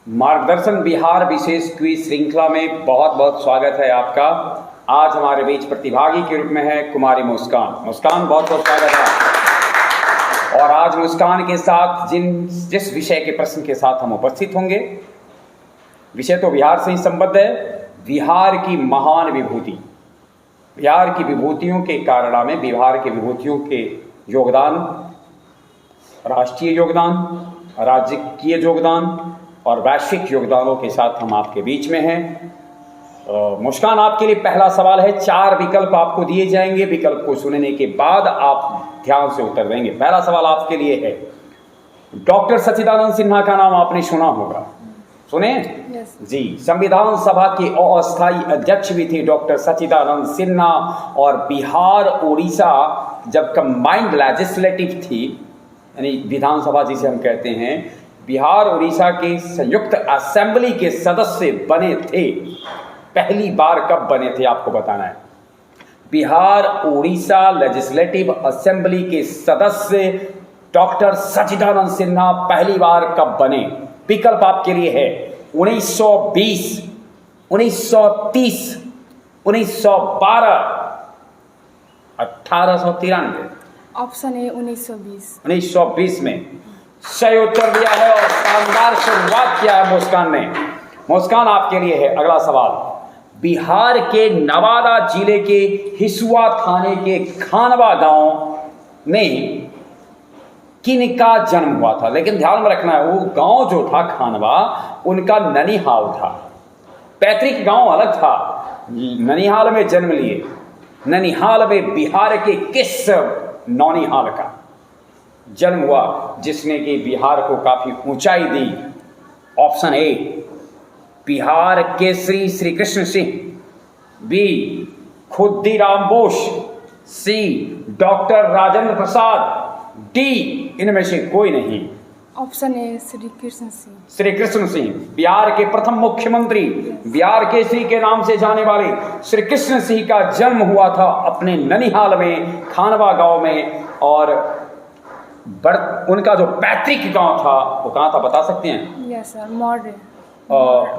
मार्गदर्शन बिहार विशेष क्विज श्रृंखला में बहुत बहुत स्वागत है आपका। आज हमारे बीच प्रतिभागी के रूप में है कुमारी मुस्कान। मुस्कान, बहुत बहुत स्वागत है। और आज मुस्कान के साथ जिस विषय के प्रश्न के साथ हम उपस्थित होंगे, विषय तो बिहार से ही संबद्ध है। बिहार की महान विभूति, बिहार की विभूतियों के कारणामे में बिहार की विभूतियों के योगदान, राष्ट्रीय योगदान, राज्यकीय योगदान और वैश्विक योगदानों के साथ हम आपके बीच में हैं। मुस्कान, आपके लिए पहला सवाल है। 4 विकल्प आपको दिए जाएंगे। विकल्प को सुनने के बाद आप ध्यान से उत्तर देंगे। पहला सवाल आपके लिए है, डॉक्टर सच्चिदानंद सिन्हा का नाम आपने सुना होगा, सुने? जी। संविधान सभा के अस्थायी अध्यक्ष भी थे डॉक्टर सच्चिदानंद सिन्हा। और बिहार उड़ीसा जब कंबाइंड लेजिस्लेटिव थी, यानी विधानसभा जिसे हम कहते हैं, बिहार उड़ीसा के संयुक्त असेंबली के सदस्य बने थे। पहली बार कब बने थे आपको बताना है। बिहार उड़ीसा लेजिस्लेटिव असेंबली के सदस्य डॉक्टर सच्चिदानंद सिन्हा पहली बार कब बने? विकल्प आपके लिए है 1920, 1930, 1912, 1893। Option A 1920। 1920 में सही उत्तर दिया है और शानदार शुरुआत किया है मुस्कान ने। मुस्कान, आपके लिए है अगला सवाल। बिहार के नवादा जिले के हिसुआ थाने के खानवा गांव में किनका जन्म हुआ था? लेकिन ध्यान में रखना है, वो गांव जो था खानवा, उनका ननिहाल था। पैतृक गांव अलग था, ननिहाल में जन्म लिए। ननिहाल में बिहार के किस नौनिहाल का जन्म हुआ जिसने कि बिहार को काफी ऊंचाई दी? Option A Bihar Kesari Shri Krishna Singh, B Khudiram Bose, C doctor Rajendra Prasad, D इनमें से कोई नहीं। Option A Shri Krishna Singh. श्री कृष्ण सिंह बिहार के प्रथम मुख्यमंत्री, बिहार केसरी के नाम से जाने वाले श्री कृष्ण सिंह का जन्म हुआ था अपने ननिहाल में, खानवा गांव में। और उनका जो पैतृक गांव था वो कहाँ था, बता सकते हैं? Yes sir, Maurya.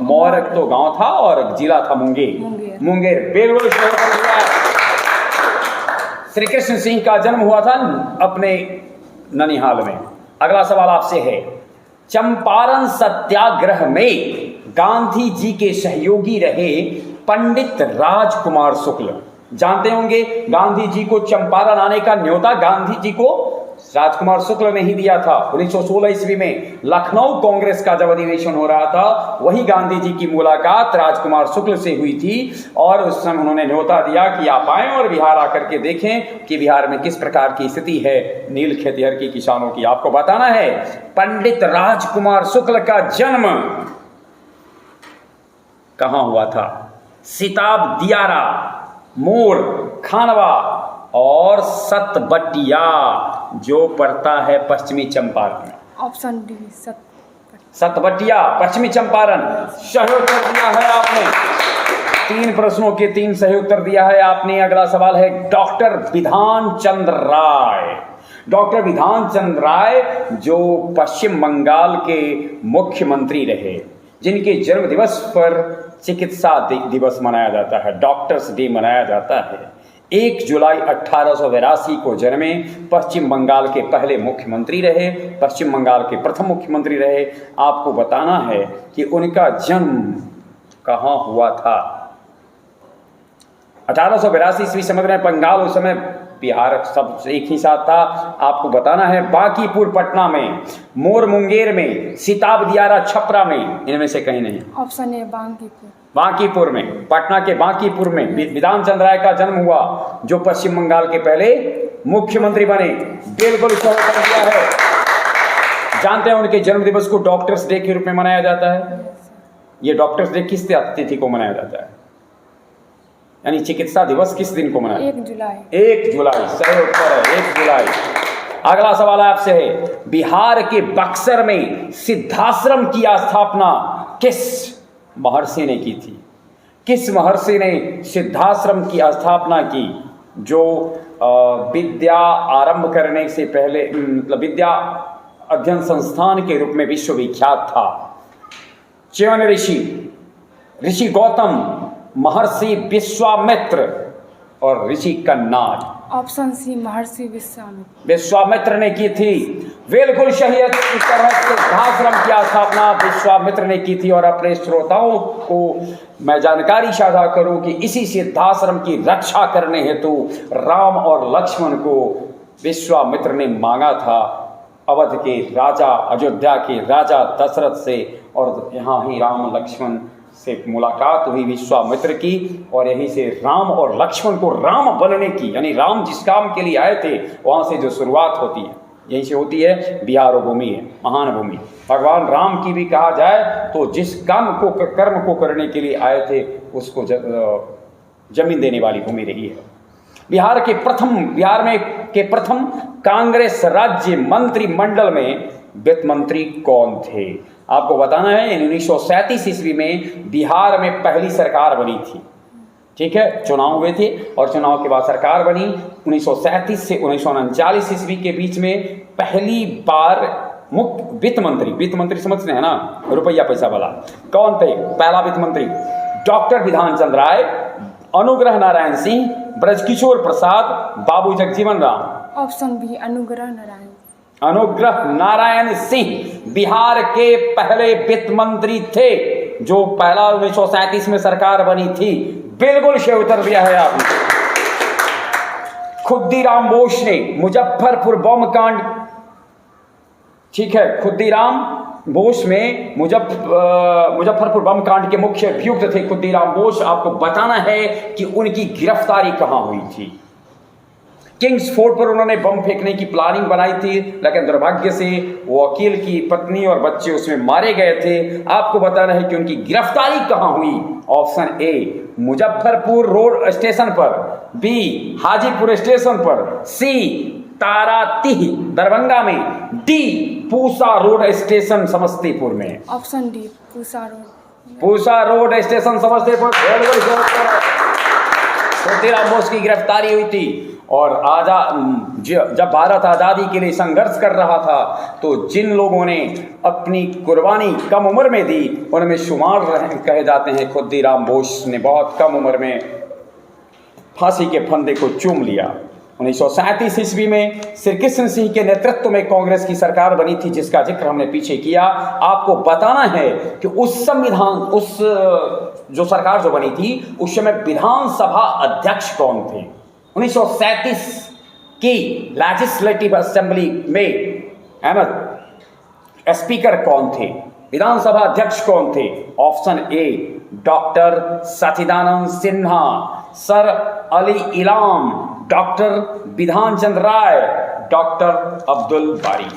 मौर्य तो गांव था और जिला था मुंगेर। मुंगेर बिल्कुल सही उत्तर दिया है। श्री कृष्ण सिंह का जन्म हुआ था अपने ननिहाल में। अगला सवाल आपसे है, चंपारण सत्याग्रह में गांधी जी के सहयोगी रहे पंडित राजकुमार शुक्ल। जानते होंगे, गांधी जी को चंपारण आने का न्योता गांधी जी को राजकुमार शुक्ल ने ही दिया था। 1916 ईस्वी में लखनऊ कांग्रेस का जब अधिवेशन हो रहा था, वही गांधी जी की मुलाकात राजकुमार शुक्ल से हुई थी। और उस समय उन्होंने न्योता दिया कि आप आएं और बिहार आकर के देखें कि बिहार में किस प्रकार की स्थिति है नील खेतिहर की, किसानों की। आपको बताना है, पंडित राजकुमार शुक्ल का जन्म कहां हुआ था? सिताब दियारा, मोर, खानवा और सतबटिया, जो पड़ता है पश्चिमी चंपारण में। ऑप्शन डी सतबटिया, पश्चिमी चंपारण। सही उत्तर दिया है आपने। 3 प्रश्नों के 3 सही उत्तर दिया है आपने। अगला सवाल है, डॉक्टर विधान चंद्र राय। डॉक्टर विधान चंद्र राय जो पश्चिम बंगाल के मुख्यमंत्री रहे, जिनके जन्म दिवस पर चिकित्सा दिवस मनाया जाता है, डॉक्टर्स डे मनाया जाता है। 1 जुलाई 1882 को जन्मे, पश्चिम बंगाल के पहले मुख्यमंत्री रहे, पश्चिम बंगाल के प्रथम मुख्यमंत्री रहे। आपको बताना है कि उनका जन्म कहाँ हुआ था। 1882 ईस्वी समझ रहे हैं, बंगाल उस समय बिहार सब एक ही साथ था। आपको बताना है, बांकीपुर पटना में, मोर मुंगेर में, सिताब दियारा छपरा में, इनमें से कहीं नहीं। ऑप्शन ए बांकीपुर। बांकीपुर में, पटना के बांकीपुर में विधान चंद्र राय का जन्म हुआ, जो पश्चिम बंगाल के पहले मुख्यमंत्री बने। बिल्कुल सही उत्तर दिया है। जानते हैं उनके जन्म दिवस को डॉक्टर्स डे के रूप में मनाया जाता है। ये डॉक्टर्स डे किस तिथि को मनाया जाता है, यानी चिकित्सा दिवस किस दिन को मनाया? 1 जुलाई। 1 जुलाई सही उत्तर है, 1 जुलाई। अगला सवाल आपसे है, बिहार के बक्सर में सिद्धाश्रम की स्थापना किस महर्षि ने की थी? किस महर्षि ने सिद्धाश्रम की स्थापना की, जो विद्या आरंभ करने से पहले, मतलब विद्या अध्ययन संस्थान के रूप में विश्वविख्यात था? च्यवन ऋषि, ऋषि गौतम, महर्षि विश्वामित्र और ऋषि कन्नाड। ऑप्शन सी महर्षि विश्वामित्र। विश्वामित्र ने की थी, बिल्कुल सही उत्तर है। सिद्धाश्रम की स्थापना विश्वामित्र ने की थी। और अपने श्रोताओं को मैं जानकारी साझा करूं कि इसी सिद्धाश्रम की रक्षा करने हेतु राम और लक्ष्मण को विश्वामित्र ने मांगा था, अवध के राजा, अयोध्या के राजा दशरथ से। और यहाँ ही राम लक्ष्मण से मुलाकात हुई विश्वामित्र की, और यहीं से राम और लक्ष्मण को राम बनने की, यानी राम जिस काम के लिए आए थे वहाँ से जो शुरुआत होती है यहीं से होती है। बिहार भूमि है, महान भूमि। भगवान राम की भी कहा जाए तो जिस काम को, कर्म को करने के लिए आए थे उसको जमीन देने वाली भूमि रही है। बिहार के प्रथम कांग्रेस राज्य मंत्रिमंडल में वित्त मंत्री कौन थे? आपको बताना है 1937 ईस्वी में बिहार में पहली सरकार बनी थी। ठीक है, चुनाव हुए थे और चुनाव के बाद सरकार बनी। 1937 से 1939 ईस्वी के बीच में पहली बार मुख्य वित्त मंत्री समझते हैं ना, रुपया पैसा वाला। कौन थे पहला वित्त मंत्री? डॉक्टर विधान चंद्र राय, अनुग्रह नारायण सिंह, ब्रजकिशोर प्रसाद, बाबू जगजीवन राम। Option B Anugrah Narayan. अनुग्रह नारायण सिंह बिहार के पहले वित्त मंत्री थे, जो पहला 1937 में सरकार बनी थी। बिल्कुल सही उत्तर दिया है आपने। खुद्दीराम बोस ने मुजफ्फरपुर बम कांड, ठीक है, खुद्दीराम बोस में मुजफ्फरपुर बम कांड के मुख्य अभियुक्त थे खुद्दीराम बोस। आपको बताना है कि उनकी गिरफ्तारी कहां हुई थी। किंग्स फोर्ट पर उन्होंने बम फेंकने की प्लानिंग बनाई थी, लेकिन दुर्भाग्य से वकील की पत्नी और बच्चे उसमें मारे गए थे। आपको बताना है कि उनकी गिरफ्तारी कहां हुई। Option A Muzaffarpur road station पर, बी हाजीपुर स्टेशन पर, सी तारातीह दरभंगा में, D Pusa road station Samastipur में। Option D Pusa road station Samastipur. Khudiram Bose की गिरफ्तारी हुई थी। और जब भारत आज़ादी के लिए संघर्ष कर रहा था तो जिन लोगों ने अपनी कुर्बानी कम उम्र में दी उनमें शुमार कहे जाते हैं। खुद्दीराम बोस ने बहुत कम उम्र में फांसी के फंदे को चूम लिया। 1937 ईस्वी में श्री कृष्ण सिंह के नेतृत्व में कांग्रेस की सरकार बनी थी, जिसका जिक्र हमने पीछे किया। आपको बताना है कि उस जो सरकार जो बनी थी उस समय विधानसभा अध्यक्ष कौन थे? 1937 की लेजिस्लेटिव असेंबली में, है ना, स्पीकर कौन थे? विधानसभा अध्यक्ष कौन थे? Option A doctor Sachidanand Sinha, sir Ali Imam, doctor Bidhan Chandra Rai, doctor Abdul बारी।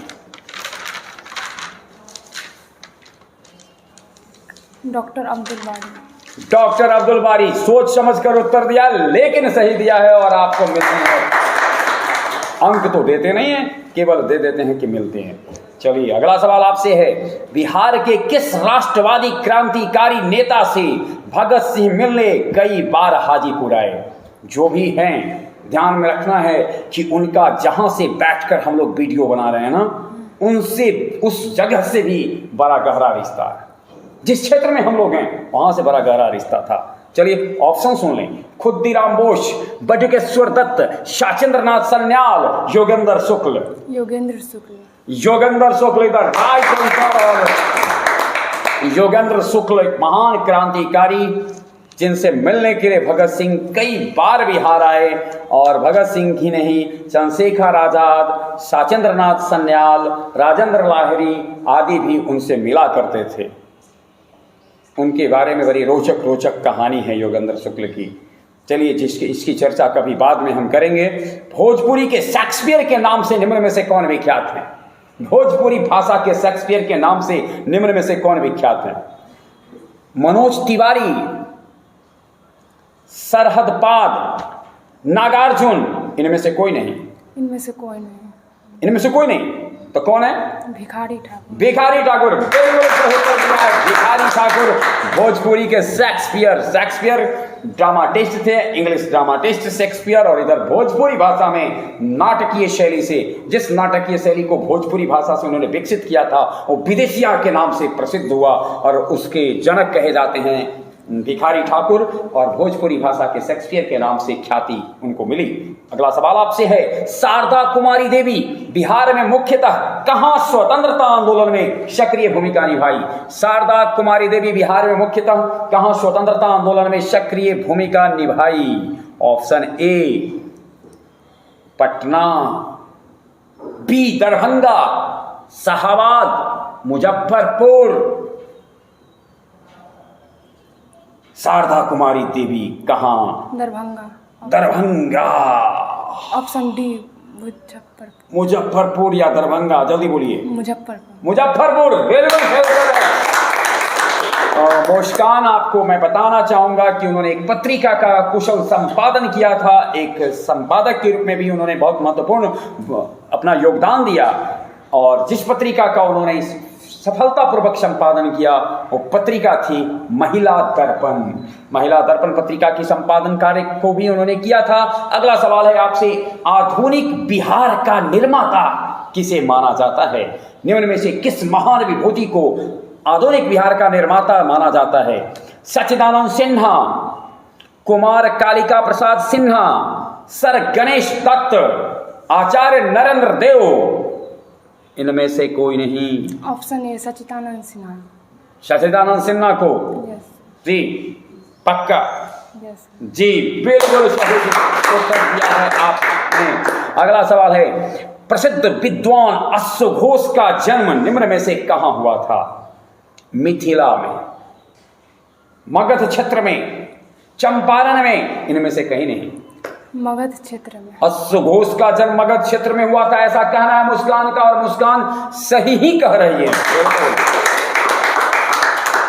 डॉक्टर अब्दुल बारी। डॉक्टर अब्दुल बारी सोच समझकर उत्तर दिया, लेकिन सही दिया है। और आपको मिलते हैं अंक तो देते नहीं है, केवल दे देते हैं कि मिलते हैं। चलिए अगला सवाल आपसे है, बिहार के किस राष्ट्रवादी क्रांतिकारी नेता से भगत सिंह मिलने कई बार हाजीपुर आए? जो भी हैं ध्यान में रखना है कि उनका जहां से बैठकर हम लोग वीडियो बना रहे हैं ना, उनसे, उस जगह से भी बड़ा गहरा रिश्ता है। जिस क्षेत्र में हम लोग हैं वहां से बड़ा गहरा रिश्ता था। चलिए ऑप्शन सुन लें। खुद्दीराम बोस, बटुकेश्वर दत्त, शाचेंद्रनाथ सन्याल, योगेंद्र शुक्ल। योगेंद्र शुक्ल। योगेंद्र शुक्ल इधर राइट आंसर। योगेंद्र शुक्ल एक महान क्रांतिकारी जिनसे मिलने के लिए भगत सिंह कई बार बिहार आए। और भगत सिंह ही नहीं, चंद्रशेखर आजाद, शाचेंद्रनाथ सन्याल, राजेंद्र लाहिड़ी आदि भी उनसे मिला करते थे। उनके बारे में बड़ी रोचक कहानी है योगेंद्र शुक्ल की। चलिए इसकी चर्चा कभी बाद में हम करेंगे। भोजपुरी के शेक्सपियर के नाम से निम्न में से कौन विख्यात है? भोजपुरी भाषा के शेक्सपियर के नाम से निम्न में से कौन विख्यात है? मनोज तिवारी, सरहदपाद, नागार्जुन, इनमें से कोई नहीं। इनमें से कोई नहीं। इनमें से कोई नहीं तो कौन है? भिखारी ठाकुर। भिखारी ठाकुर। भिखारी ठाकुर भोजपुरी के शेक्सपियर ड्रामाटिस्ट थे, इंग्लिश ड्रामाटिस्ट शेक्सपियर, और इधर भोजपुरी भाषा में नाटकीय शैली से, जिस नाटकीय शैली को भोजपुरी भाषा से उन्होंने विकसित किया था वो विदेशिया के नाम से प्रसिद्ध हुआ और उसके जनक कहे जाते हैं भिखारी ठाकुर, और भोजपुरी भाषा के शेक्सपियर के नाम से ख्याति उनको मिली। अगला सवाल आपसे है, शारदा कुमारी देवी बिहार में मुख्यतः कहां स्वतंत्रता आंदोलन में सक्रिय भूमिका निभाई? शारदा कुमारी देवी बिहार में मुख्यतः कहां स्वतंत्रता आंदोलन में सक्रिय भूमिका निभाई? Option A Patna, B Darbhanga, Shahabad, Muzaffarpur. Sharda Kumari Devi कहां? दरभंगा। ऑप्शन डी मुजफ्फरपुर या दरभंगा, जल्दी बोलिए। मुजफ्फरपुर। बिल्कुल। मुस्कान, आपको मैं बताना चाहूंगा कि उन्होंने एक पत्रिका का कुशल संपादन किया था, एक संपादक के रूप में भी उन्होंने बहुत महत्वपूर्ण अपना योगदान दिया, और जिस पत्रिका का उन्होंने सफलतापूर्वक संपादन किया वो पत्रिका थी महिला दर्पण। महिला दर्पण पत्रिका की संपादन कार्य को भी उन्होंने किया था। अगला सवाल है आपसे, आधुनिक बिहार का निर्माता किसे माना जाता है? निम्न में से किस महान विभूति को आधुनिक बिहार का निर्माता माना जाता है? सच्चिदानंद सिन्हा, कुमार कालिका प्रसाद सिन्हा, सर गणेश दत्त, आचार्य नरेंद्र देव। इनमें से कोई नहीं। ऑप्शन ए सच्चिदानंद सिन्हा। सच्चिदानंद सिन्हा को? यस। जी पक्का? यस। जी बिल्कुल सही उत्तर दिया है आपने। अगला सवाल है, प्रसिद्ध विद्वान अश्व घोष का जन्म निम्न में से कहां हुआ था? मिथिला में, मगध क्षेत्र में, चंपारण में, इनमें से कहीं नहीं। मगध क्षेत्र में। अश्व घोष का जन्म मगध क्षेत्र में हुआ था, ऐसा कहना है मुस्कान का, और मुस्कान सही ही कह रही है।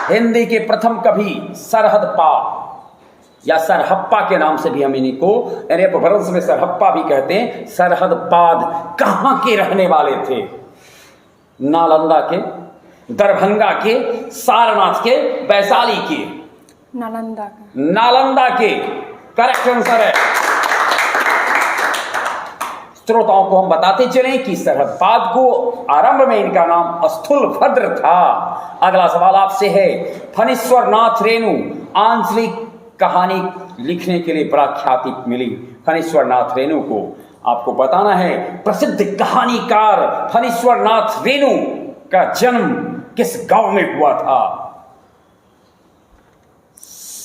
हिंदी के प्रथम कवि सरहदपा या सरहप्पा के नाम से भी हम इनको यानी अपभ्रंश में सरहप्पा भी कहते हैं। सरहदपाद कहां के रहने वाले थे? नालंदा के, दरभंगा के, सारनाथ के, वैशाली के? नालंदा के करेक्ट आंसर है। श्रोताओं को हम बताते चलें कि सरहदपाद को आरंभ में इनका नाम स्थूलभद्र था। अगला सवाल आपसे है, फणीश्वर नाथ रेणु आंचलिक कहानी लिखने के लिए बड़ा ख्याति मिली। फणीश्वर नाथ रेणु को आपको बताना है, प्रसिद्ध कहानीकार फणीश्वर नाथ रेणु का जन्म किस गांव में हुआ था?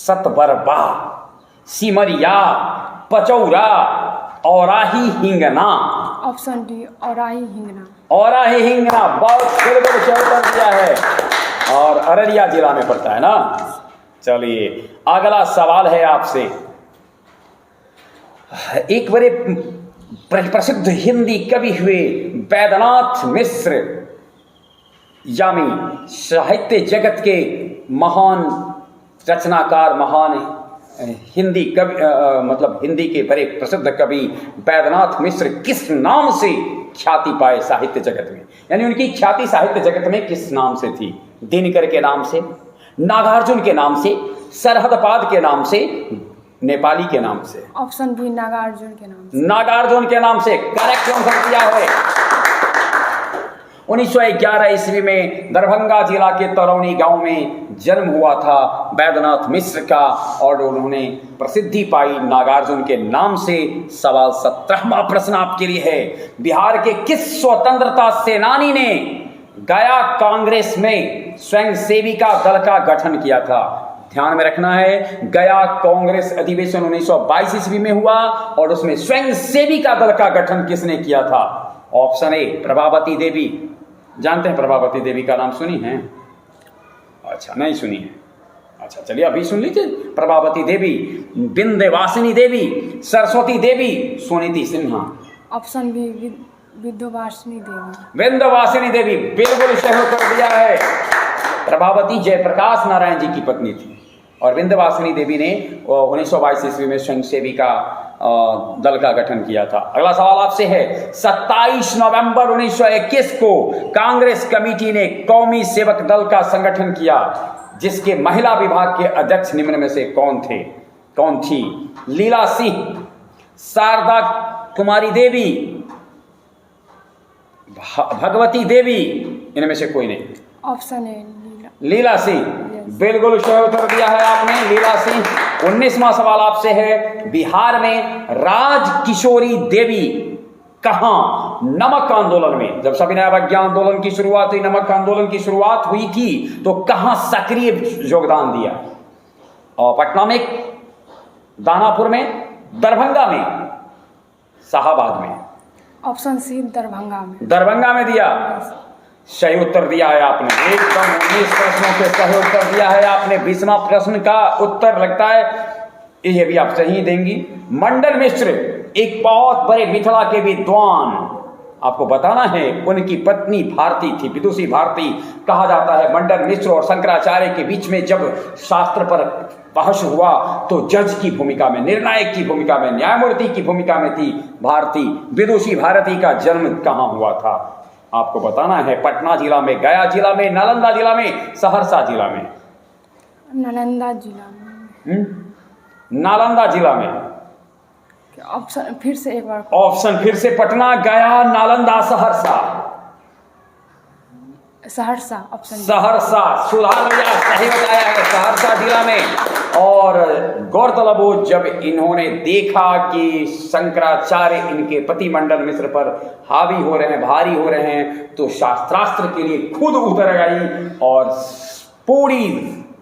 सतबरबा, सिमरिया, पचौरा, औराही हिंगना? Option D Aurahi Hingna. औराही हिंगना, बहुत बिल्कुल सही उत्तर दिया है, और अररिया जिला में पड़ता है ना। चलिए अगला सवाल है आपसे, एक बड़े प्रसिद्ध हिंदी कवि हुए वैद्यनाथ मिश्र, यानी साहित्य जगत के महान रचनाकार, महान हिंदी कवि मतलब हिंदी के बड़े प्रसिद्ध कवि वैद्यनाथ मिश्र किस नाम से ख्याति पाए साहित्य जगत में? यानी उनकी ख्याति साहित्य जगत में किस नाम से थी? दिनकर के नाम से, नागार्जुन के नाम से, सरहदपाद के नाम से, नेपाली के नाम से? ऑप्शन बी नागार्जुन के नाम से। नागार्जुन के नाम से करेक्ट आंसर दिया है। 1911 ईस्वी में दरभंगा जिला के तरौनी गांव में जन्म हुआ था वैद्यनाथ मिश्र का, और उन्होंने प्रसिद्धि पाई नागार्जुन के नाम से। सवाल 17वां प्रश्न आपके लिए है, बिहार के किस स्वतंत्रता सेनानी ने गया कांग्रेस में स्वयं सेविका दल का गठन किया था? ध्यान में रखना है, गया कांग्रेस अधिवेशन 1922 ईस्वी में हुआ, और उसमें स्वयं सेविका दल का गठन किसने किया था? Option A Prabhavati Devi. जानते हैं प्रभावती देवी का नाम सुनी है? अच्छा नहीं सुनी है, अच्छा चलिए अभी सुन लीजिए। प्रभावती देवी, विंध्यवासिनी देवी, सरस्वती देवी, सुनीति सिन्हा? ऑप्शन बी विंध्यवासिनी देवी। विंध्यवासिनी देवी बिल्कुल सही उत्तर दिया है। प्रभावती जयप्रकाश नारायण जी की पत्नी थी, और विंध्यवासिनी देवी ने 1922 ईस्वी में स्वयं सेविका दल का गठन किया था। अगला सवाल आपसे है, 27 नवंबर 1921 को कांग्रेस कमेटी ने कौमी सेवक दल का संगठन किया, जिसके महिला विभाग के अध्यक्ष निम्न में से कौन थी? लीला सिंह, शारदा कुमारी देवी, भगवती देवी, इनमें से कोई नहीं। ऑप्शन है लीला सिंह, बिल्कुल सही उत्तर दिया है आपने, लीला सिंह। 19वां सवाल आपसे है, बिहार में राज किशोरी देवी कहां नमक आंदोलन में, जब सविनय अवज्ञा आंदोलन की शुरुआत हुई, नमक आंदोलन की शुरुआत हुई थी, तो कहां सक्रिय योगदान दिया? और पटना में, दानापुर में, दरभंगा में, शाहाबाद में? ऑप्शन सी दरभंगा में। दरभंगा में दिया, सही उत्तर दिया है आपने। एकदम 19 प्रश्नों के सही उत्तर दिया है आपने। 20वां प्रश्न का उत्तर लगता है ये भी आप सही देंगी। मंडन मिश्र एक बहुत बड़े मिथिला के विद्वान, आपको बताना है उनकी पत्नी भारती थी, विदुषी भारती कहा जाता है। मंडन मिश्र और शंकराचार्य के बीच में जब शास्त्र पर बहस हुआ तो जज की भूमिका में, निर्णायक की भूमिका में, न्यायमूर्ति की भूमिका में थी भारती। विदुषी भारती का जन्म कहाँ हुआ था? आपको बताना है। पटना जिला में, गया जिला में, नालंदा जिला में, सहरसा जिला में? नालंदा जिला में। नालंदा जिला में। ऑप्शन फिर से एक बार। ऑप्शन फिर से, पटना, गया, नालंदा, सहरसा? सहरसा। ऑप्शन सहरसा, सुधार लिया, सही बताया है, सहरसा जिला में। और गौरतलब हो, जब इन्होंने देखा कि शंकराचार्य इनके पति मंडन मिश्र पर हावी हो रहे हैं, भारी हो रहे हैं, तो शास्त्रास्त्र के लिए खुद उतर गई और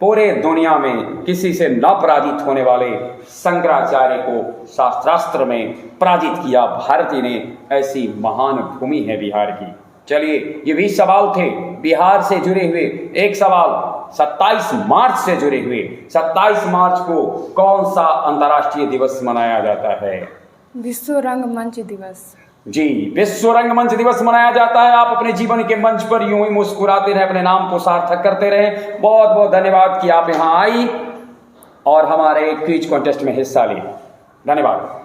पूरे दुनिया में किसी से न पराजित होने वाले शंकराचार्य को शास्त्रास्त्र में पराजित किया। भारती ने, ऐसी महान भूमि है बिहार की। चलिए, ये 20 सवाल थे बिहार से जुड़े हुए। एक सवाल 27 मार्च से जुड़े हुए। 27 मार्च को कौन सा अंतर्राष्ट्रीय दिवस मनाया जाता है? विश्व रंगमंच दिवस। जी, विश्व रंगमंच दिवस मनाया जाता है। आप अपने जीवन के मंच पर यूं ही मुस्कुराते रहे, अपने नाम को सार्थक करते रहे। बहुत बहुत धन्यवाद कि आप यहाँ आई और हमारे क्विज कॉन्टेस्ट में हिस्सा लिए। धन्यवाद।